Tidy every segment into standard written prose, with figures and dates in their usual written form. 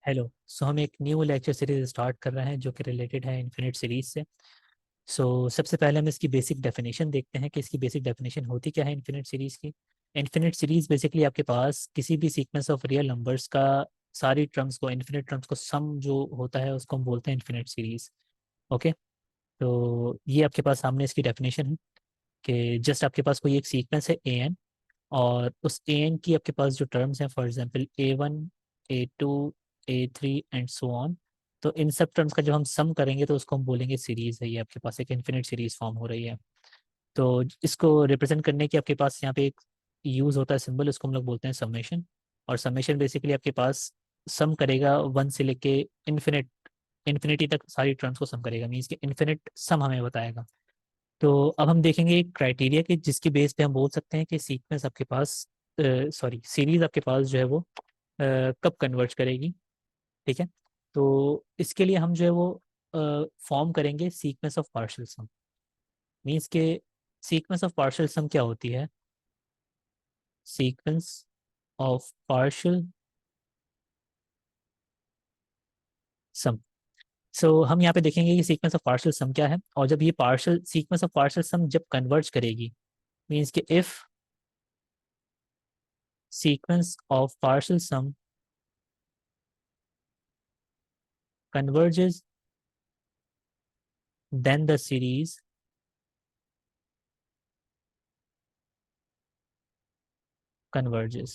Hello. सो हम एक new lecture series start कर रहे हैं जो कि रिलेटेड है इन्फिनिट सीरीज से। सबसे पहले हम इसकी बेसिक डेफिनेशन देखते हैं कि इसकी बेसिक डेफिनेशन होती क्या है इन्फिनिट सीरीज की। इन्फिनिट सीरीज बेसिकली आपके पास किसी भी सीक्वेंस ऑफ रियल नंबर्स का सारी टर्म्स को इन्फिनिट टर्म्स को सम जो होता है उसको हम बोलते हैं इन्फिनिट सीरीज। ओके। तो ये आपके पास सामने इसकी डेफिनेशन है कि जस्ट आपके पास कोई एक सीक्वेंस है ए एन, और उस ए एन की आपके पास जो टर्म्स हैं, for example A1, A2, A3 and so on. तो इन सब टर्म्स का जब हम सम करेंगे तो उसको हम बोलेंगे सीरीज है। ये आपके पास एक इन्फिनिट सीरीज फॉर्म हो रही है। तो इसको रिप्रेजेंट करने के आपके पास यहाँ पे एक यूज होता है सिंबल, उसको हम लोग बोलते हैं समेशन। और समेशन बेसिकली आपके पास सम करेगा वन से लेके इन्फिनिट इन्फिनिटी तक सारी टर्म्स को सम करेगा, मीन्स कि इन्फिनिट सम हमें बताएगा। तो अब हम देखेंगे एक क्राइटेरिया कि जिसकी बेस पे हम बोल सकते हैं कि सीक्वेंस आपके पास सीरीज आपके पास जो है वो कब कन्वर्ज करेगी। ठीक है। तो इसके लिए हम जो है वो फॉर्म करेंगे sequence of partial sum. Means के सीक्वेंस ऑफ पार्शियल सम क्या होती है? Sequence of partial sum. हम यहाँ पे देखेंगे कि सीक्वेंस ऑफ पार्शियल सम क्या है, और जब ये partial sequence of partial sum जब कन्वर्ज करेगी, मीन्स के if sequence of partial sum converges, then the series converges.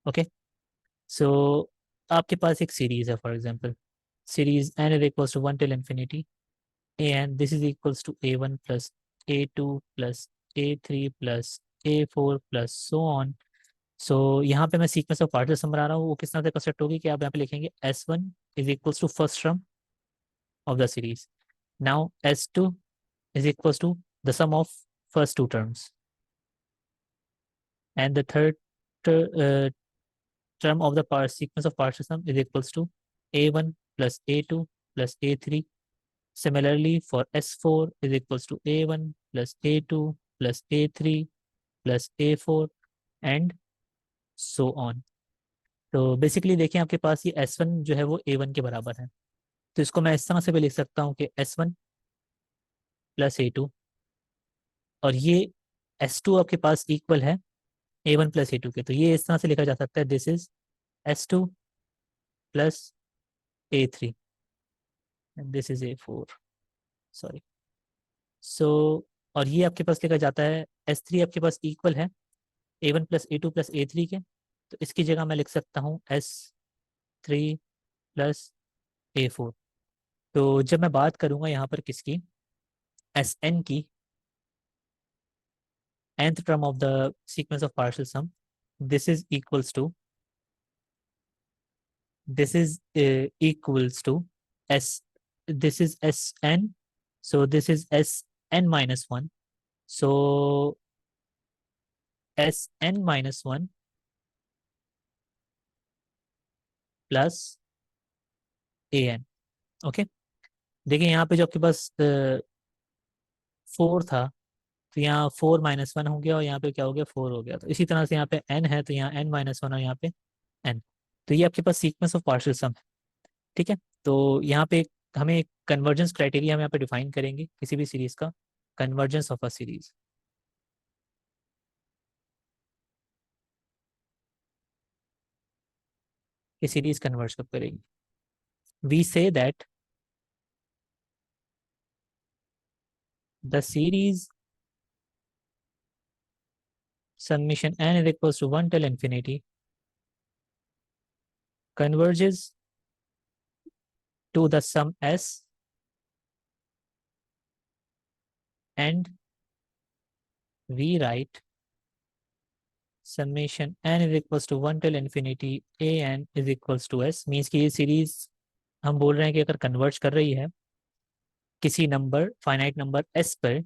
Okay. So आपके पास एक सीरीज है, for example series n is equals to 1 till infinity and this is equals to a1 plus a2 plus a3 plus a4 plus so on. यहाँ पे मैं sequence of partial सम बना रहा हूँ, वो किस तरह से कंस्ट्रक्ट होगी कि आप यहाँ पे लिखेंगे s1 is equals to first term of the series. Now s2 is equals to the sum of first two terms, and the third uh, term of the sequence of partial sum is equals to a1 plus a2 plus a3. Similarly, for s4 is equals to a1 plus a2 plus a3 plus a4 and so on. तो basically देखिए आपके पास ये s1 जो है वो a1 के बराबर है। तो इसको मैं इस तरह से भी लिख सकता हूँ कि s1 प्लस a2, और ये s2 आपके पास इक्वल है a1 प्लस a2 के। तो ये इस तरह से लिखा जा सकता है, this is s2 plus a3 and this is a4, sorry. और ये आपके पास लिखा जाता है S3 आपके पास इक्वल है A1 plus A2 plus A3 के। तो इसकी जगह मैं लिख सकता हूँ S3 प्लस A4। तो जब मैं बात करूंगा यहाँ पर किसकी, Sn की, nth term of the sequence of partial sum, this is equals to this is equals to S, this is Sn, so this is Sn minus 1, so Sn minus 1 plus An। Okay. देखिए यहाँ पे जो आपके पास 4 था, तो यहाँ 4 - 1 हो गया, और यहाँ पे क्या हो गया, 4 हो गया। तो इसी तरह से यहाँ पे n है, तो यहाँ n - 1 और यहाँ पे n। तो ये आपके पास सीक्वेंस ऑफ पार्शियल सम है। ठीक है। तो यहाँ पे हमें एक कन्वर्जेंस क्राइटेरिया हम यहाँ पे डिफाइन करेंगे किसी भी सीरीज का, कन्वर्जेंस ऑफ अ सीरीज। ये सीरीज कन्वर्ज कब करेगी? We say that the series summation n is equals to 1 till infinity converges to the sum s, and we write summation n is equals to 1 till infinity a n is equals to s। Means कि ये series हम बोल रहे हैं कि अगर converge कर रही है किसी नंबर, फाइनाइट नंबर s पर,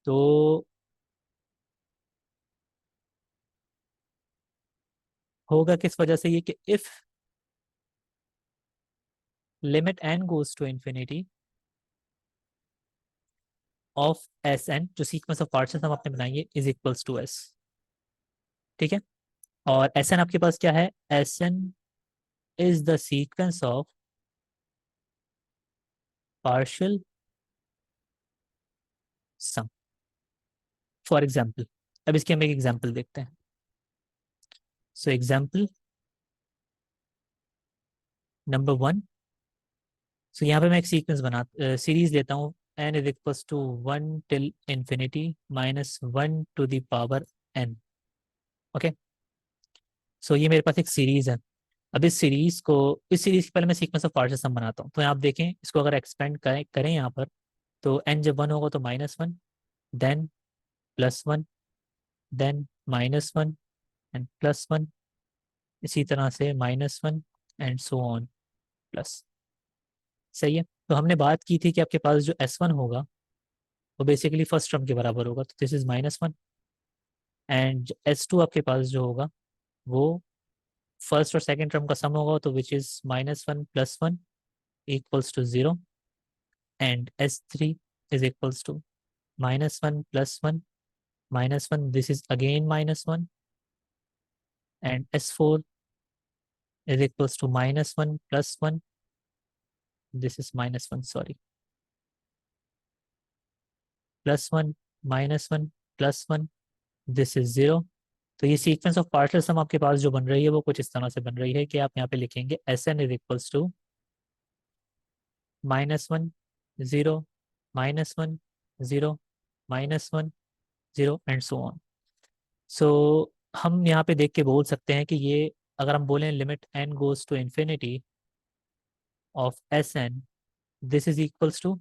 तो होगा किस वजह से ये कि if limit n goes to infinity of S n, जो सीक्वेंस ऑफ पार्ट्स हम आपने बनाई है, इज इक्वल्स टू s। ठीक है। और एस एन आपके पास क्या है, S n is the sequence of partial sum. For example, अब इसकी हम एक एग्जाम्पल देखते हैं। So example number 1। सो यहाँ पे मैं एक सीक्वेंस बना सीरीज लेता हूँ, n is equals to 1 till infinity minus 1 to the power n। Okay, so ये मेरे पास एक सीरीज है। अब इस सीरीज के पहले मैं सीक्वेंस ऑफ पार्शियल सम बनाता हूँ। तो यहाँ आप देखें, इसको अगर एक्सपेंड करें यहाँ पर, तो n जब 1 होगा तो -1, देन +1, देन -1 एंड +1, इसी तरह से -1 एंड सो ऑन प्लस। सही है। तो हमने बात की थी कि आपके पास जो S1 होगा वो बेसिकली फर्स्ट टर्म के बराबर होगा, तो दिस इज -1। एंड S2 आपके पास जो होगा वो फर्स्ट और सेकंड टर्म का सम होगा, तो which is -1 + 1 equals to 0। And S3 is equals to -1 + 1 -1, this is again -1। And S4 is equals to -1 + 1, this is -1, sorry, +1 -1 +1, this is 0। तो ये सीक्वेंस ऑफ पार्शियल सम आपके पास जो बन रही है वो कुछ इस तरह से बन रही है कि आप यहाँ पे लिखेंगे Sn is equals to -1 0 -1 0 -1 0 and so on. So हम यहाँ पे देख के बोल सकते हैं कि ये, अगर हम बोलें limit n goes to infinity of Sn, this is equals to,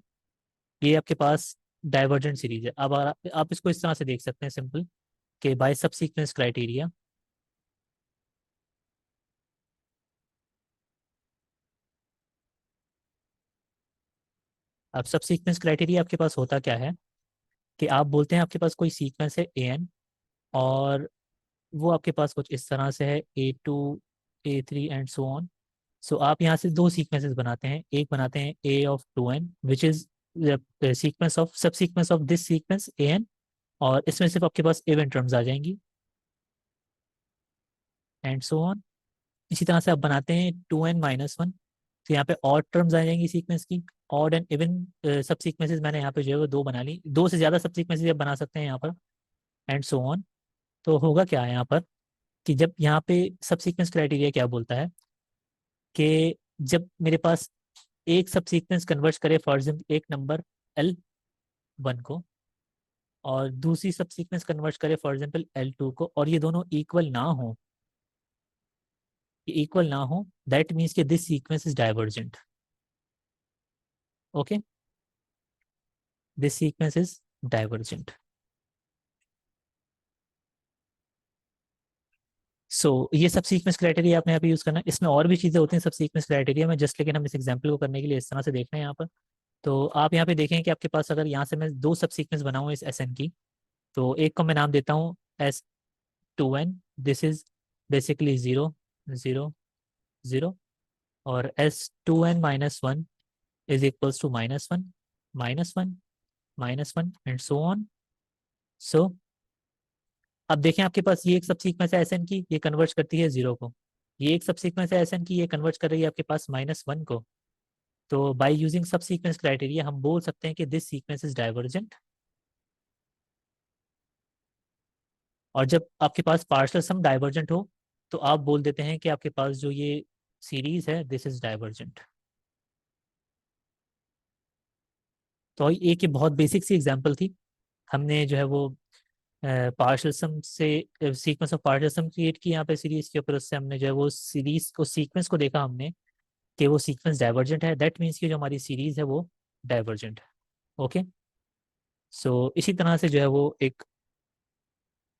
ये आपके पास डाइवर्जेंट सीरीज है। अब अगर आप इसको इस तरह से देख सकते हैं सिंपल, कि बाय सब सीक्वेंस क्राइटेरिया, अब सब सीक्वेंस क्राइटेरिया आपके पास होता क्या है कि आप बोलते हैं आपके पास कोई सीक्वेंस है an, और वो आपके पास कुछ इस तरह से है A2 A3 and so on. सो आप यहाँ से दो सीक्वेंसेस बनाते हैं, एक बनाते हैं A(2n) which is sequence of subsequence of this sequence an, और इसमें सिर्फ आपके पास इवन टर्म्स आ जाएंगी एंड सो ऑन। इसी तरह से आप बनाते हैं 2n-1, तो यहाँ पे ऑड टर्म्स आ जाएंगी सीक्वेंस की। ऑड एंड इवन सब सीक्वेंसेस मैंने यहाँ पे जो है वो दो बना ली, दो से ज़्यादा सब सीक्वेंसेस आप बना सकते हैं यहाँ पर एंड सो ऑन। तो होगा क्या है यहाँ पर, कि जब यहाँ पे सब सीक्वेंस क्राइटेरिया क्या बोलता है कि जब मेरे पास एक सब सीक्वेंस कन्वर्ट करे, फॉर एग्जाम्पल एक नंबर L1 को, और दूसरी सब सीक्वेंस कन्वर्ट करे फॉर एग्जाम्पल L2 को, और ये दोनों इक्वल ना हो, दैट मीन्स कि this sequence is divergent. Okay, this sequence is divergent. ये सब सीक्वेंस क्राइटेरिया आपने यहाँ पे यूज करना है। इसमें और भी चीजें होती हैं सब सीक्वेंस क्राइटेरिया में, जस्ट लेकिन हम इस एग्जांपल को करने के लिए इस तरह से देख रहे हैं यहाँ पर। तो आप यहाँ पे देखें कि आपके पास अगर यहाँ से मैं दो सब सीक्वेंस बनाऊँ इस Sn की, तो एक को मैं नाम देता हूँ S2n, दिस इज बेसिकली 0 0 0, और S2n-1 is equals to -1 -1 -1 and so on. So अब देखें, आपके पास ये एक सब सीक्वेंस है Sn की, ये कन्वर्ट करती है 0 को। ये एक सब सीक्वेंस है Sn की, ये कन्वर्ट कर रही है आपके पास -1 को। तो बाय यूजिंग सब सीक्वेंस क्राइटेरिया हम बोल सकते हैं कि दिस सीक्वेंस इज डाइवर्जेंट। और जब आपके पास पार्शियल सम डाइवर्जेंट हो, तो आप बोल देते हैं कि आपके पास जो ये सीरीज है दिस इज डाइवर्जेंट। तो एक ये बहुत बेसिक सी एग्जांपल थी। हमने जो है वो पार्शियल सम से sequence of partial sum create की यहाँ पे सीरीज के ऊपर, उससे हमने जो है वो सीरीज को सीक्वेंस को देखा हमने कि वो सीक्वेंस डाइवर्जेंट है, दैट मीन्स कि जो हमारी सीरीज है वो डाइवर्जेंट है। ओके, इसी तरह से जो है वो एक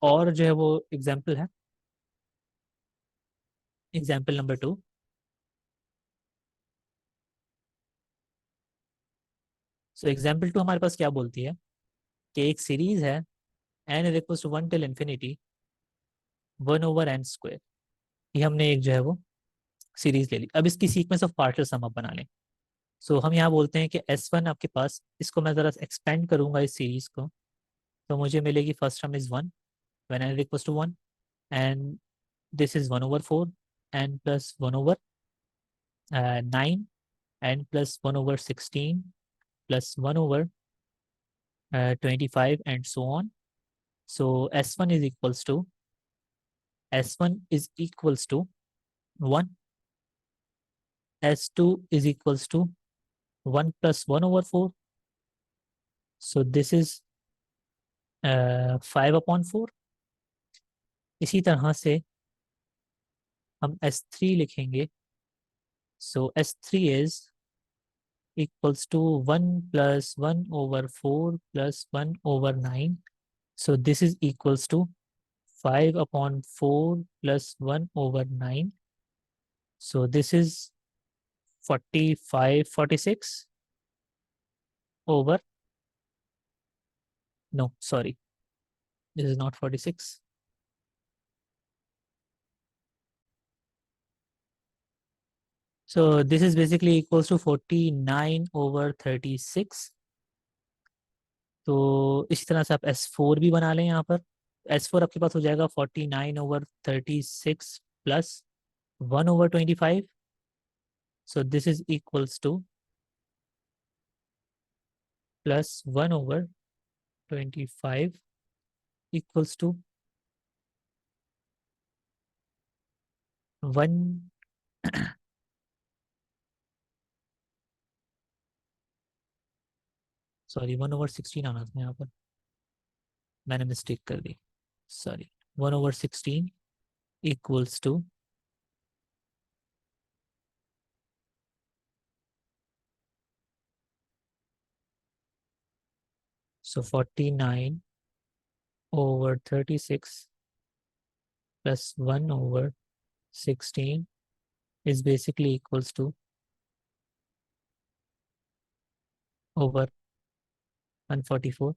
और जो है वो एग्जांपल है, एग्जांपल नंबर 2। एग्जांपल 2 हमारे पास क्या बोलती है कि एक सीरीज है n is equal to 1 till infinity 1/n²। ये हमने एक जो है वो सीरीज ले ली। अब इसकी सीक्वेंस ऑफ पार्शियल सम आप बना लें। हम यहाँ बोलते हैं कि S1 आपके पास, इसको मैं ज़रा एक्सपेंड करूंगा इस सीरीज को, तो मुझे मिलेगी first term is 1 when n is equal to 1, and this is 1 over 4 n plus 1 over 9 n plus 1 over 16 plus 1 over 25 and so on. So S1 is equals to 1, S2 is equals to 1 plus 1 over 4. So this is 5/4. इसी तरह से हम S3 लिखेंगे. So S3 is equals to 1 plus 1 over 4 plus 1 over 9. So this is equals to 5/4 plus 1 over 9. So this is 46 over, no, sorry, this is not 46. So this is basically equals to 49 over 36. तो इसी तरह से आप S4 भी बना लें यहाँ पर. S4 आपके पास हो जाएगा 49 over 36 plus 1 over 25. So this is equals to plus 1 over 25 equals to 1. Sorry 1 over 16 आना था यहाँ पर, मैंने मिस्टेक कर दी, sorry. 1 over 16 equals to so 49 over 36 plus 1 over 16 is basically equals to over 144.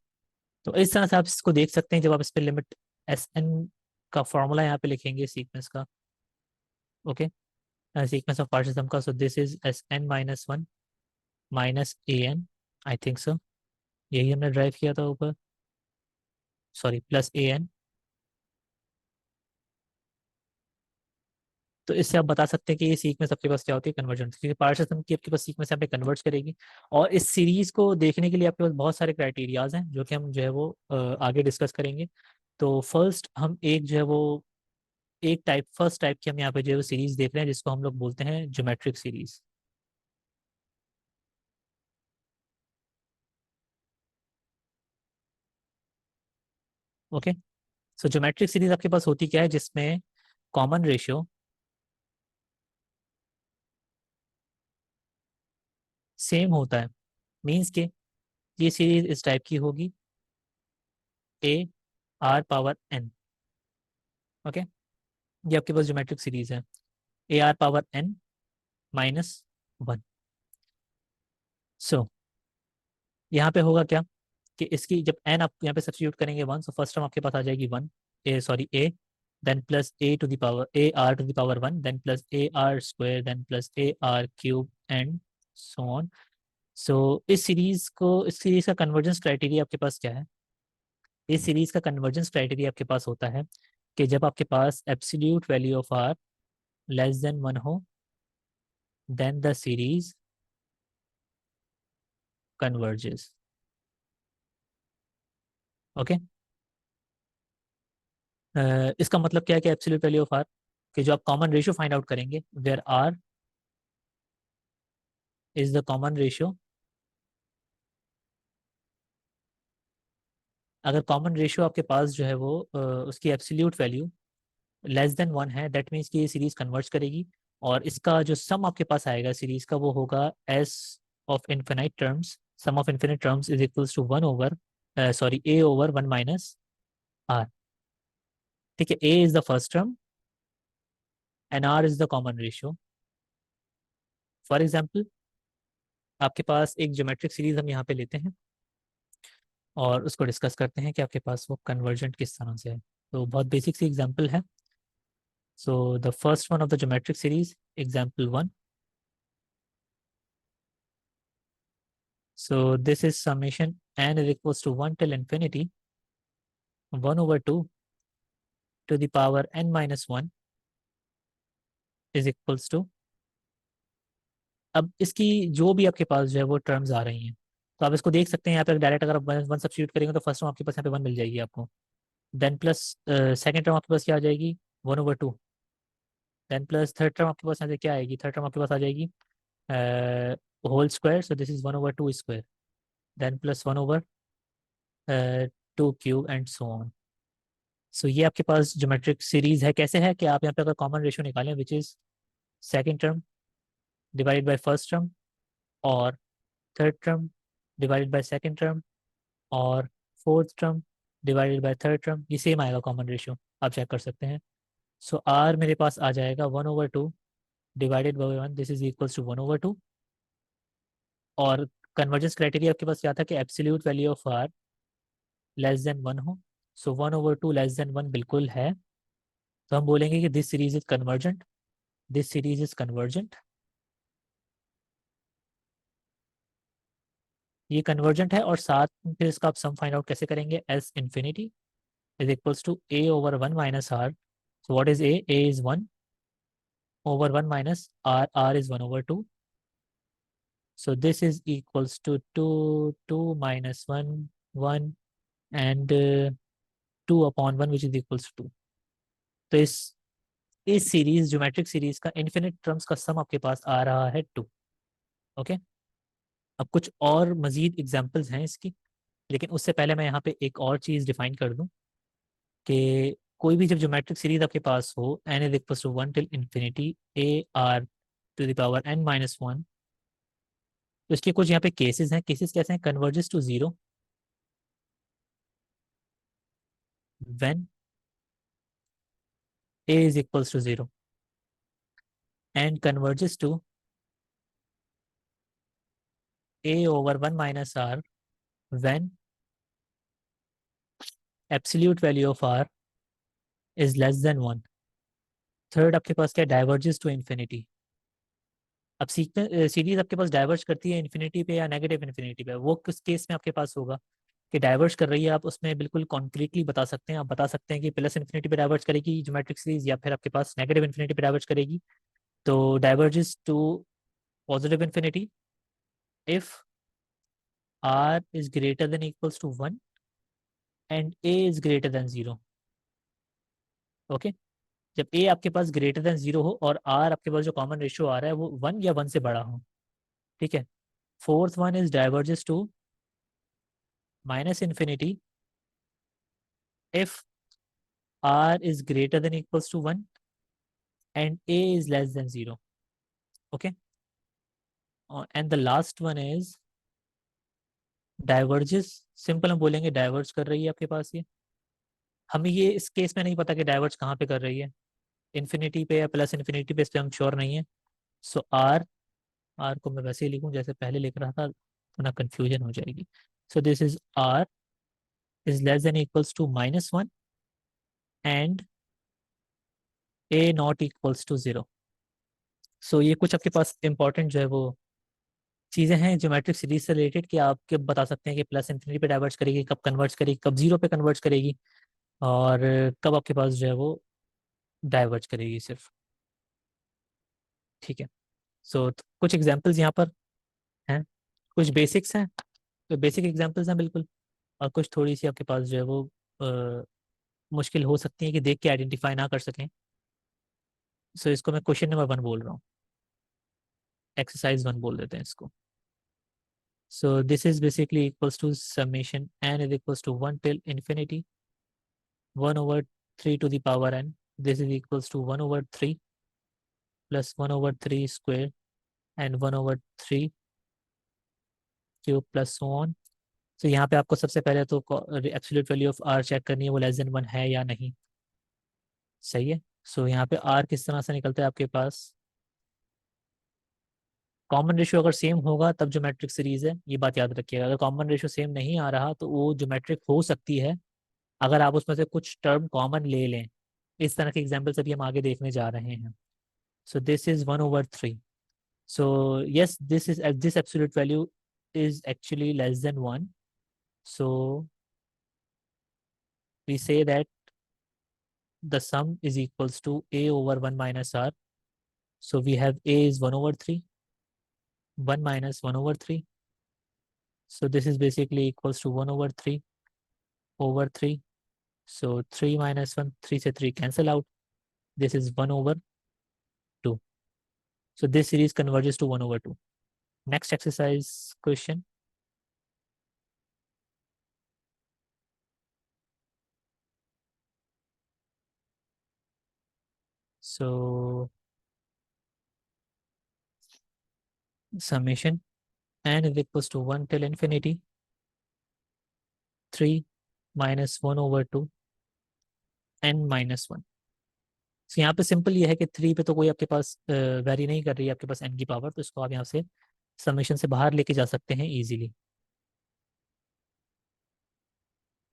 तो इस तरह से आप इसको देख सकते हैं जब आप इस पे लिमिट एस एन का फॉर्मूला यहाँ पे लिखेंगे सीक्वेंस का. Okay, sequence of partial sum का. So this is S n minus 1 माइनस a n, I think so, यही हमने ड्राइव किया था ऊपर, सॉरी, प्लस ए एन. तो इससे आप बता सकते हैं कि ये सीक्वेंस आपके पास क्या होती है, कन्वर्जेंट, क्योंकि पार्शियल सम की आपके पास सीक्वेंस यहाँ पे कन्वर्ट करेगी. और इस सीरीज को देखने के लिए आपके पास बहुत सारे क्राइटेरियाज हैं जो कि हम जो है वो आगे डिस्कस करेंगे. तो फर्स्ट हम एक जो है वो फर्स्ट टाइप की हम यहाँ पे जो है सीरीज देख रहे हैं जिसको हम लोग बोलते हैं ज्योमेट्रिक सीरीज. ओके, सो ज्योमेट्रिक सीरीज आपके पास होती क्या है, जिसमें कॉमन रेशियो सेम होता है. मीन्स के ये सीरीज इस टाइप की होगी, a r power n. Okay, ये आपके पास ज्योमेट्रिक सीरीज है, a r power n minus 1. So यहाँ पे होगा क्या कि इसकी जब एन आप यहाँ पे सब्स्टिट्यूट करेंगे 1, सो फर्स्ट टर्म आपके पास आ जाएगी 1, a sorry a, then plus a to the power a r to the power 1, then plus a r square, then plus a r cube and so on. So इस सीरीज का convergence criteria आपके पास क्या है. इस सीरीज का कन्वर्जेंस क्राइटेरिया आपके पास होता है कि जब आपके पास absolute value of r less than 1 हो, then the series converges. Okay, इसका मतलब क्या है कि एब्सोल्यूट वैल्यू ऑफ आर कि जो आप कॉमन रेशियो फाइंड आउट करेंगे, where r is the common ratio. अगर कॉमन रेशियो आपके पास जो है वो उसकी एब्सोल्यूट वैल्यू लेस देन 1 है, दैट मीन्स कि ये सीरीज कन्वर्ट करेगी. और इसका जो सम आपके पास आएगा सीरीज का वो होगा S of infinite terms, sum of infinite terms is equals to 1 over sorry a over 1 minus r. ठीक है, a is the first term and r is the common ratio. For example आपके पास एक geometric series हम यहाँ पे लेते हैं और उसको डिस्कस करते हैं कि आपके पास वो कन्वर्जेंट किस तरह से है. तो बहुत बेसिक सी एग्जाम्पल है. So the first one of the geometric series, example 1. So this is summation n is equals to 1 till infinity 1 over 2 to the power n minus 1 is equals to, अब इसकी जो भी आपके पास जो है वो टर्म्स आ रही हैं, तो आप इसको देख सकते हैं यहाँ पे डायरेक्ट अगर आप वन सब्स्टिट्यूट करेंगे तो फर्स्ट टर्म आपके पास यहाँ पे वन मिल जाएगी आपको, देन प्लस सेकंड टर्म आपके पास क्या आ जाएगी, 1/2, देन प्लस थर्ड टर्म आपके पास यहाँ से क्या आएगी, थर्ड टर्म आपके पास आ जाएगी whole square, so this is 1/2 square, then plus 1/2 cube and so on. So ये आपके पास ज्योमेट्रिक सीरीज है, कैसे है कि आप यहाँ पे अगर कॉमन रेशियो निकालें which is second term divided by first term, और third term divided by second term, और fourth term divided by third term, ये सेम आएगा कॉमन रेशियो, आप चेक कर सकते हैं। सो आर मेरे पास आ जाएगा 1/2 divided by 1, this is equals to 1/2, और कन्वर्जेंस क्राइटेरिया आपके पास क्या था कि absolute value of r less than 1 हो, सो 1/2 लेस देन 1 बिल्कुल है, तो हम बोलेंगे कि this series is convergent, this series is convergent, ये कन्वर्जेंट है, और साथ में फिर इसका आप सम फाइंड आउट कैसे करेंगे, S infinity is equals to a over 1 minus r, so what is a is 1 over 1 minus r, r is 1/2, so this is equals to 2, 2 minus 1, 1, and 2/1 which is equals to 2। तो इस series geometric series का infinite terms का सम आपके पास आ रहा है 2। Okay, अब कुछ और मजीद एग्जांपल्स हैं इसकी, लेकिन उससे पहले मैं यहाँ पे एक और चीज़ डिफाइन कर दूँ कि कोई भी जब ज्योमेट्रिक सीरीज आपके पास हो n is equals to 1 till infinity a r to the power n-1, तो इसके कुछ यहाँ पे केसेस हैं, केसेस कैसे हैं, converges to zero when a is equals to 0, and converges to a over 1 minus r when absolute value of r is less than 1। Third आपके पास क्या, डाइवर्जेस टू इन्फिनिटी, अब सीरीज आपके पास डाइवर्ज करती है इन्फिनिटी पे या नेगेटिव इन्फिनिटी पे, वो किस केस में आपके पास होगा कि डाइवर्ज कर रही है, आप उसमें बिल्कुल कॉन्क्रीटली बता सकते हैं, आप बता सकते हैं कि प्लस इन्फिनिटी पे डाइवर्ज करेगी ज्योमेट्रिक सीरीज, या फिर आपके पास नेगेटिव इन्फिनिटी पे डाइवर्ज करेगी। तो diverges to positive infinity if r is greater than equals to 1 and a is greater than 0। Okay, जब a आपके पास ग्रेटर देन 0 हो और r आपके पास जो कॉमन रेशियो आ रहा है वो 1 या 1 से बड़ा हो, ठीक है। Fourth one is diverges to minus infinity if r is greater than equals to 1 and a is less than 0। Okay, and the last one is diverges, simple हम बोलेंगे डाइवर्ज कर रही है आपके पास ये, हमें ये इस केस में नहीं पता कि डाइवर्ज कहाँ पे कर रही है, इन्फिनिटी पे या प्लस इन्फिनिटी पे, इस पे हम श्योर नहीं है। सो आर, आर को मैं वैसे ही लिखूं जैसे पहले लिख रहा था, वरना कंफ्यूजन हो जाएगी। So this is r is less than equals to -1 and a not equals to 0। So ये कुछ आपके पास इंपॉर्टेंट जो है वो चीज़ें हैं ज्योमेट्रिक सीरीज से रिलेटेड, कि आप कब बता सकते हैं कि प्लस इन्फिनिटी पे डाइवर्ज करेगी, कब कन्वर्ज करेगी, कब जीरो पे कन्वर्ज करेगी, और कब आपके पास जो है वो डाइवर्ज करेगी सिर्फ। ठीक है, सो कुछ एग्जांपल्स यहाँ पर हैं, कुछ बेसिक्स हैं, तो बेसिक एग्जांपल्स हैं बिल्कुल, और कुछ थोड़ी सी आपके पास जो है वो मुश्किल हो सकती है कि देख के आइडेंटिफाई ना कर सकें। सो इसको मैं क्वेश्चन नंबर 1 बोल रहा हूँ, एक्सरसाइज 1 बोल देते हैं इसको। So this is basically equals to summation n is equals to 1 till infinity 1/3 to the power n, this is equals to 1/3 plus 1/3 square and 1/3 cube plus so on। तो यहाँ पे आपको सबसे पहले तो absolute value of r check करनी है, वो लेस देन 1 है या नहीं, सही है। सो यहाँ पे r किस तरह से निकलता है आपके पास, कॉमन रेशियो अगर सेम होगा तब जो मैट्रिक सीरीज है, ये बात याद रखिएगा, अगर कॉमन रेशियो सेम नहीं आ रहा तो वो जो मैट्रिक हो सकती है अगर आप उसमें से कुछ टर्म कॉमन ले लें। इस तरह के एग्जाम्पल्स अभी हम आगे देखने जा रहे हैं। सो this is 1/3, so yes, this absolute value is actually less than 1, so we say that the sum is equals to a over 1 minus r So we have a is 1 over 3, 1 minus 1 over 3. So this is basically equals to 1 over 3 over 3. So 3 minus 1, 3 से 3 cancel out. This is 1 over 2. So this series converges to 1 over 2. Next exercise question. So summation n is equals to 1 till infinity 3 minus 1 over 2 n minus 1. तो यहाँ पे simple ये है कि 3 पे तो कोई आपके पास वेरी नहीं कर रही है आपके पास n की पावर, तो इसको आप यहाँ से समेशन से बाहर लेके जा सकते हैं इजीली।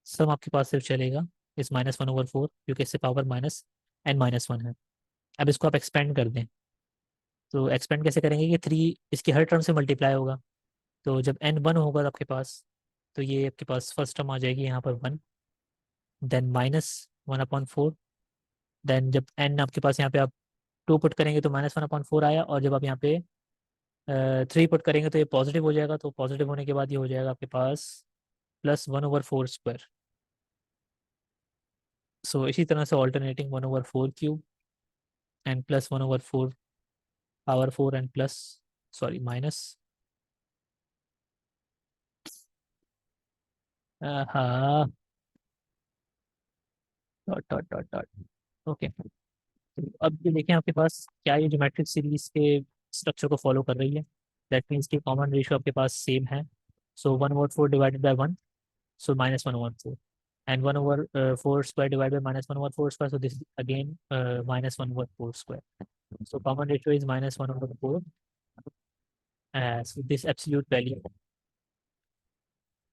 सम आपके पास सिर्फ चलेगा इस -1/4 क्योंकि इससे पावर माइनस n-1 है। अब इसको आप एक्सपेंड कर दें, तो एक्सपेंड कैसे करेंगे कि 3 इसकी हर टर्म से मल्टीप्लाई होगा, तो जब n 1 होगा आपके पास तो ये आपके पास फर्स्ट टर्म आ जाएगी यहाँ पर 1, देन -1/4, देन जब n आपके पास यहाँ पे आप 2 पुट करेंगे तो -1/4 आया, और जब आप यहाँ पे 3 पुट करेंगे तो ये पॉजिटिव हो जाएगा, तो पॉजिटिव होने के बाद ये हो जाएगा आपके पास +1/4²। सो इसी तरह से alternating 1/4³ and +1/4 power 4 and plus sorry minus हाँ dot dot dot dot okay. तो अब ये देखें आपके पास क्या ये ज्योमेट्रिक सीरीज के स्ट्रक्चर को फॉलो कर रही है। दैट मीन्स कि कॉमन रेशियो आपके पास सेम है। So 1/4 divided by 1, so -1/4, and 1/4 square divided by -1/4 square, so this is again -1/4 square. So common ratio is -1/4. So this absolute value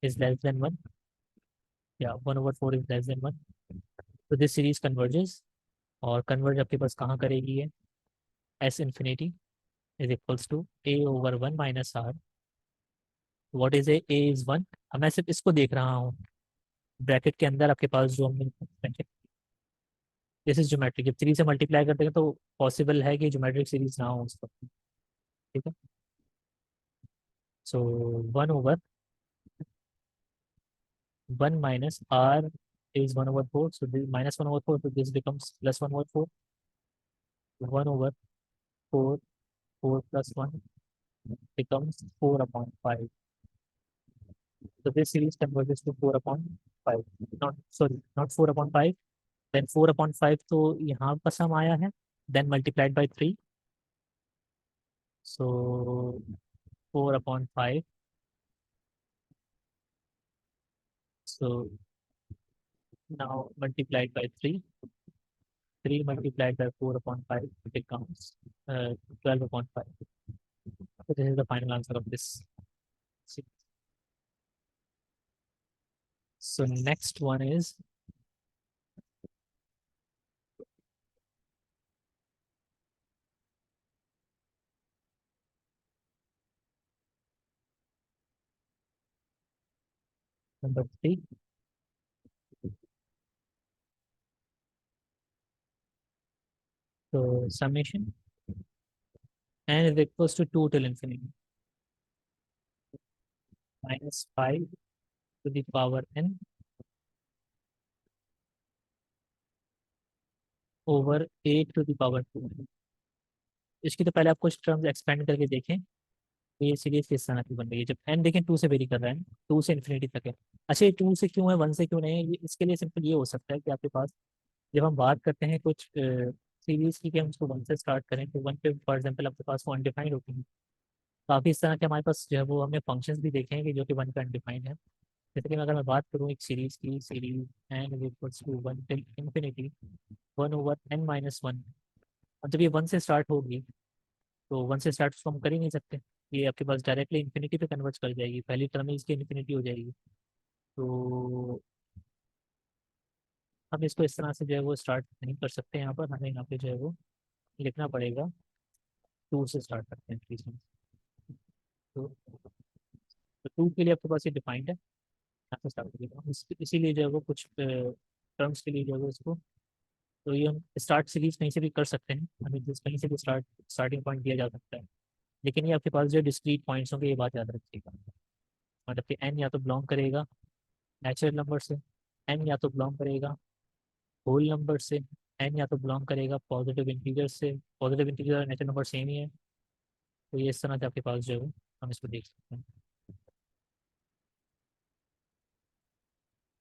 is less than 1. Yeah, 1/4 is less than 1. So this series converges, और converge आपके पास कहाँ करेगी ये, s infinity is equals to a/1 minus r. What is a is 1। अब मैं सिर्फ इसको देख रहा हूँ, ब्रैकेट के अंदर आपके पास जो हमने दिस इज ज्योमेट्रिक, जब 3 से मल्टीप्लाई करते हैं तो पॉसिबल है कि ज्योमेट्रिक सीरीज ना हो उसका, ठीक है। सो 1/1 minus r is 1/4, so this -1/4, so this becomes +1/4, 1/4, 4 plus 1 becomes 4/5. So this series converges to 4/5, not sorry not 4/5, then 4/5 तो यहाँ का सम आया है, then multiplied by 3, so 4/5, so now multiplied by 3, 3 multiplied by 4/5 becomes 12/5. So this is the final answer of this. So next one is number 3. So summation n is equals to 2 till infinity -5 to the power n over 8 to the power 2। इसकी तो पहले आप कुछ terms expand करके देखें, तो ये series किस तरह की बन रही है। जब n देखें 2 से वेरी कर रहा है, 2 से इन्फिनिटी तक है। अच्छा ये 2 से क्यों है, 1 से क्यों नहीं है, ये इसके लिए सिंपल ये हो सकता है कि आपके पास जब हम बात करते हैं कुछ सीरीज की कि हम उसको 1 से स्टार्ट करें, तो 1 पे फॉर एग्जाम्पल आपके पास वो अनडिफाइंड होती है। काफ़ी इस तरह के हमारे पास जो है वो हमने फंक्शंस भी देखे हैं कि जो कि 1 पे अनडिफाइंड है। जैसे कि अगर मैं बात करूँ एक सीरीज की, series n is equals to 1 till infinity 1/n-1, और जब ये 1 से स्टार्ट होगी तो 1 से स्टार्ट उसको हम कर ही नहीं सकते, ये आपके पास डायरेक्टली इन्फिनिटी पे कन्वर्ट कर जाएगी, पहली टर्म ही इसकी इन्फिनिटी हो जाएगी। तो हम इसको इस तरह से जो है वो स्टार्ट नहीं कर सकते, यहाँ पर हमें यहाँ पे जो है वो लिखना पड़ेगा 2 से स्टार्ट करते हैं प्लीज। तो 2 के लिए आपके पास ये डिफाइंड है, यहाँ से स्टार्ट करिएगा, इसीलिए जो है वो कुछ टर्म्स के लिए जो है वो इसको तो ये हम स्टार्ट सीरीज कहीं से भी कर सकते हैं, हमें जिस कहीं से भी स्टार्टिंग पॉइंट दिया जा सकता है। लेकिन ये आपके पास जो डिस्क्रीट पॉइंट्स होंगे, ये बात याद रखिएगा। मतलब कि एन या तो बिलोंग करेगा नेचुरल नंबर से, एन या तो बिलोंग करेगा होल नंबर से, एन या तो बिलोंग करेगा पॉजिटिव इंटीजर से। पॉजिटिव इंटीजर और नेचुरल नंबर सेम ही है, तो ये इस तरह से आपके पास जो है हम इसको देख सकते हैं।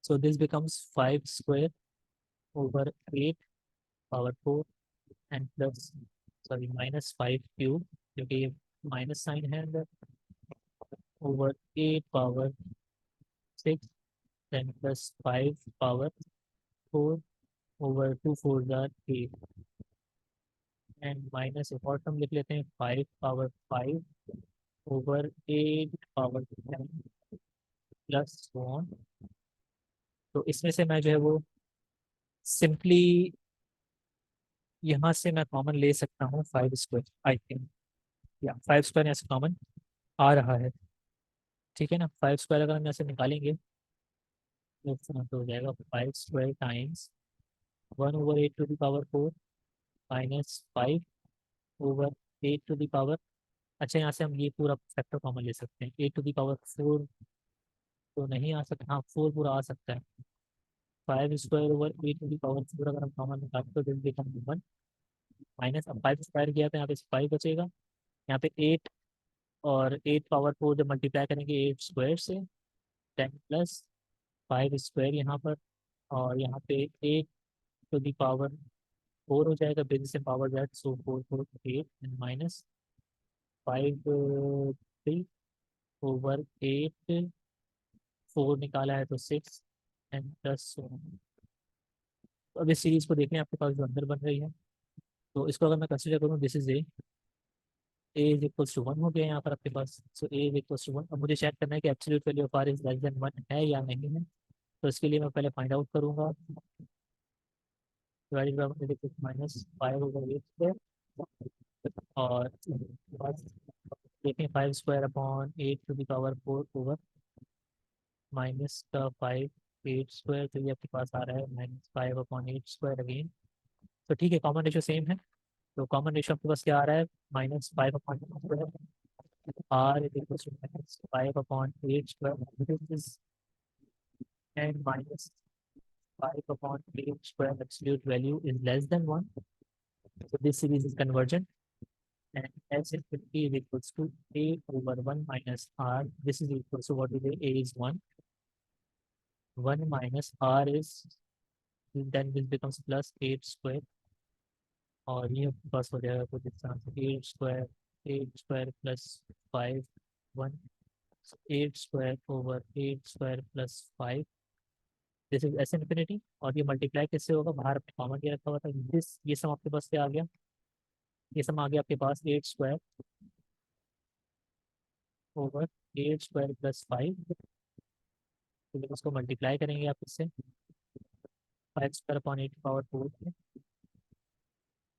So this becomes 5 square over 8 power 4 and plus, sorry -5 cube, क्योंकि ये माइनस साइन है अंदर, over 8 power 6 and plus 5 power 4 over 2 4 8 and minus एक और टर्म लिख लेते हैं 5 पावर 5 ओवर 8 पावर 10 प्लस 1। तो इसमें से मैं जो है वो सिंपली यहाँ से मैं कॉमन ले सकता हूँ 5 स्क्वायर, आई थिंक, या 5 स्क्वायर यहाँ से कॉमन आ रहा है। ठीक है ना, 5 स्क्वायर अगर हम यहाँ से निकालेंगे तो इस तरह से हो जाएगा 5 square times 1/8 to the power 4 -5/8 to the power, अच्छा यहाँ से हम ये पूरा फैक्टर कॉमन ले सकते हैं। 8 टू द पावर 4 तो नहीं आ सकता, हाँ 4 पूरा आ सकता है। 5 square over 8 to the power 4 अगर हम कॉमन निकालें तो दिस बिकम 1, माइनस, अब 5 स्क्वायर किया तो यहाँ पे 5 बचेगा, यहाँ पे 8, और 8 पावर 4 जब मल्टीप्लाई करेंगे 8 स्क्वायर से, 10 प्लस 5 स्क्वायर यहाँ पर, और यहाँ पे 8 टू द पावर 4 हो जाएगा, बेसिस से power that, so 4 4 8 and minus 5 3 over 8, 4 निकाला है तो 6 एंड प्लस। तो अब इस सीरीज को देखें आपके पास जो अंदर बन रही है, तो इसको अगर मैं कंसिडर करूँ, this is a is equals to 1 हो गया यहाँ पर आपके पास। So a is equals to 1। अब मुझे चेक करना है कि absolute value of r is less than 1 है या नहीं है। तो इसके लिए मैं पहले फाइंड आउट करूँगा, डिवाइडेड बाय -5/8 और बस देखें 5 square upon 8 to the power 4 over minus का 5 8 स्क्वायर, तो ये आपके पास आ रहा है -5/8 स्क्वायर अगेन। तो ठीक है, कॉमन रेशियो सेम है, तो कॉमन रेशियो आपके पास क्या आ रहा है, -5/8 square, r is equal to -5/8 square, and -5/8 square absolute value is less than 1, so this series is convergent, and s infinity is equals to a over 1 minus r. This is equals to what is a is 1, 1 minus r is, then this becomes plus 8 square, और ये आपके पास हो जाएगा कुछ इस तरह से 8 square plus 5 1, 8 square over 8 square plus 5, this is S infinity, और ये मल्टीप्लाई किससे होगा, बाहर अपने कॉमन ये रखा हुआ था, दिस ये सम आपके पास क्या आ गया, ये सम आ गया आपके पास 8 स्क्वायर ओवर 8 स्क्वायर प्लस 5। तो जब उसको मल्टीप्लाई करेंगे आप इससे 5 square upon 8 power 4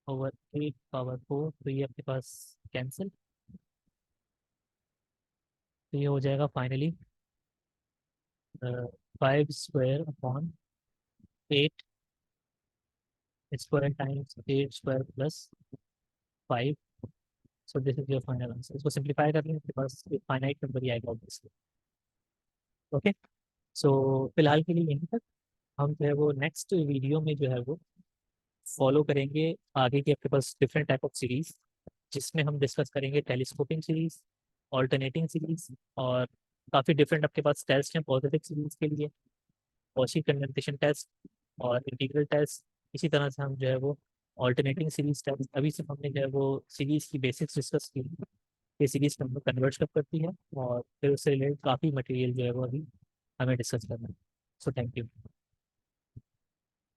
over 8 power 4, तो ये आपके पास कैंसिल, तो ये हो जाएगा finally 5 square upon 8 times 8 square plus 5। So this is your final answer. इसको सिंप्लीफाई कर लें, आपके पास एक फाइनाइट नंबर ही आएगा ऑब्वियसली। ओके, सो फिलहाल के लिए यहीं तक, हम जो है वो नेक्स्ट वीडियो में जो है वो फॉलो करेंगे आगे की आपके पास डिफरेंट टाइप ऑफ सीरीज, जिसमें हम डिस्कस करेंगे टेलीस्कोपिंग सीरीज, ऑल्टरनेटिंग सीरीज, और काफ़ी डिफरेंट आपके पास टेस्ट हैं पॉजिटिव सीरीज के लिए, कॉची कंडेंसेशन टेस्ट और इंटीग्रल टेस्ट। इसी तरह से हम जो है वो ऑल्टरनेटिंग सीरीज टेस्ट, अभी सिर्फ हमने जो है वो सीरीज की बेसिक्स डिस्कस की, ये सीरीज कन्वर्ट कब करती है, और फिर उससे रिलेटेड काफ़ी मटेरियल जो है वो अभी हमें डिस्कस करना है। So thank you.